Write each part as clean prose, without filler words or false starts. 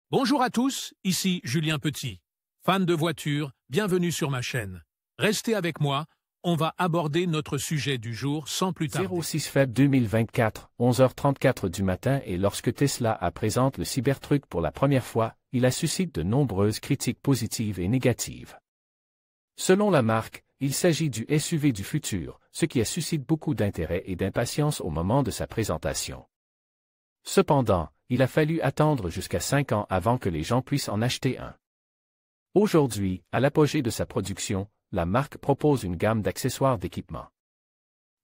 Bonjour à tous, ici Julien Petit. Fan de voitures, bienvenue sur ma chaîne. Restez avec moi, on va aborder notre sujet du jour sans plus tarder. 06 Feb 2024, 11h34 du matin et lorsque Tesla présente le Cybertruck pour la première fois, il suscite de nombreuses critiques positives et négatives. Selon la marque, il s'agit du SUV du futur, ce qui suscite beaucoup d'intérêt et d'impatience au moment de sa présentation. Cependant, il a fallu attendre jusqu'à 5 ans avant que les gens puissent en acheter un. Aujourd'hui, à l'apogée de sa production, la marque propose une gamme d'accessoires d'équipement.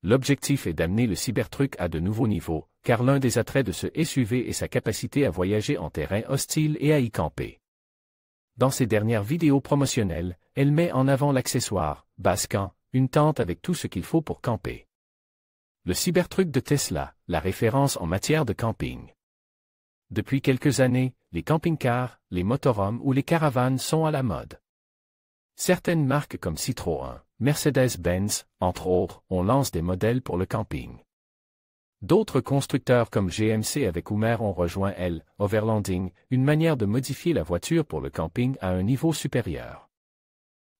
L'objectif est d'amener le Cybertruck à de nouveaux niveaux, car l'un des attraits de ce SUV est sa capacité à voyager en terrain hostile et à y camper. Dans ses dernières vidéos promotionnelles, elle met en avant l'accessoire « Basecamp », une tente avec tout ce qu'il faut pour camper. Le Cybertruck de Tesla, la référence en matière de camping. Depuis quelques années, les camping-cars, les motorhomes ou les caravanes sont à la mode. Certaines marques comme Citroën, Mercedes-Benz, entre autres, on lance des modèles pour le camping. D'autres constructeurs comme GMC avec Hummer ont rejoint Overlanding, une manière de modifier la voiture pour le camping à un niveau supérieur.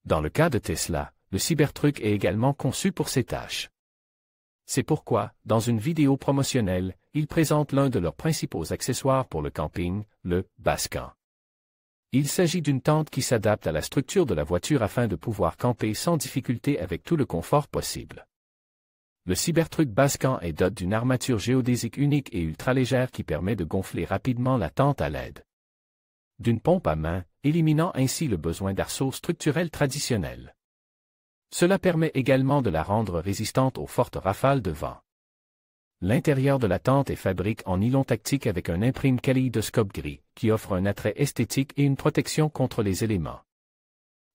Dans le cas de Tesla, le Cybertruck est également conçu pour ces tâches. C'est pourquoi, dans une vidéo promotionnelle, ils présentent l'un de leurs principaux accessoires pour le camping, le Basecamp. Il s'agit d'une tente qui s'adapte à la structure de la voiture afin de pouvoir camper sans difficulté avec tout le confort possible. Le Cybertruck Basecamp est doté d'une armature géodésique unique et ultra-légère qui permet de gonfler rapidement la tente à l'aide d'une pompe à main, éliminant ainsi le besoin d'arceaux structurels traditionnels. Cela permet également de la rendre résistante aux fortes rafales de vent. L'intérieur de la tente est fabriqué en nylon tactique avec un imprime kaléidoscope gris, qui offre un attrait esthétique et une protection contre les éléments.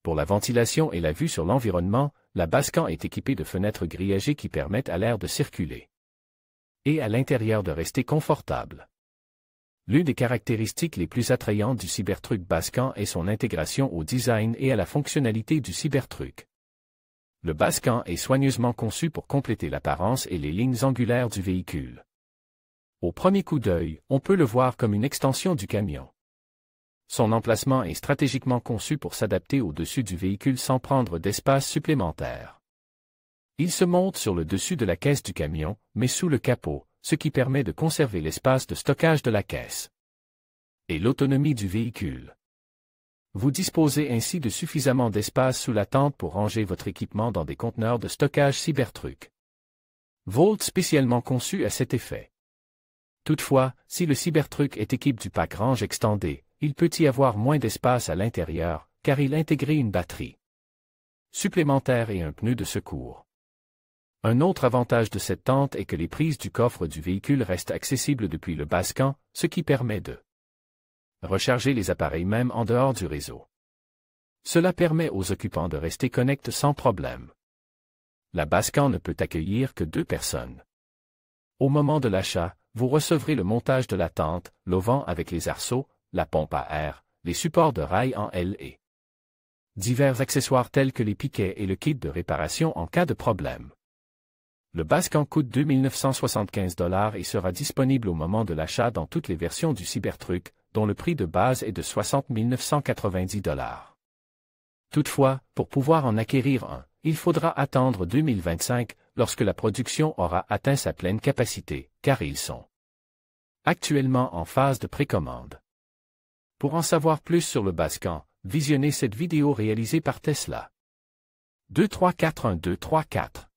Pour la ventilation et la vue sur l'environnement, la Basecamp est équipée de fenêtres grillagées qui permettent à l'air de circuler. Et à l'intérieur de rester confortable. L'une des caractéristiques les plus attrayantes du Cybertruck Basecamp est son intégration au design et à la fonctionnalité du Cybertruck. Le Basecamp est soigneusement conçu pour compléter l'apparence et les lignes angulaires du véhicule. Au premier coup d'œil, on peut le voir comme une extension du camion. Son emplacement est stratégiquement conçu pour s'adapter au-dessus du véhicule sans prendre d'espace supplémentaire. Il se monte sur le dessus de la caisse du camion, mais sous le capot, ce qui permet de conserver l'espace de stockage de la caisse et l'autonomie du véhicule. Vous disposez ainsi de suffisamment d'espace sous la tente pour ranger votre équipement dans des conteneurs de stockage Cybertruck. Volt spécialement conçu à cet effet. Toutefois, si le Cybertruck est équipé du pack range extendé, il peut y avoir moins d'espace à l'intérieur, car il intègre une batterie supplémentaire et un pneu de secours. Un autre avantage de cette tente est que les prises du coffre du véhicule restent accessibles depuis le Basecamp, ce qui permet de recharger les appareils même en dehors du réseau. Cela permet aux occupants de rester connectés sans problème. La Basecamp ne peut accueillir que 2 personnes. Au moment de l'achat, vous recevrez le montage de la tente, l'auvent avec les arceaux, la pompe à air, les supports de rails en L et divers accessoires tels que les piquets et le kit de réparation en cas de problème. Le Basecamp coûte 2 975 $ et sera disponible au moment de l'achat dans toutes les versions du Cybertruck, dont le prix de base est de 60 990 $. Toutefois, pour pouvoir en acquérir un, il faudra attendre 2025, lorsque la production aura atteint sa pleine capacité, car ils sont actuellement en phase de précommande. Pour en savoir plus sur le Basecamp, visionnez cette vidéo réalisée par Tesla. 2341234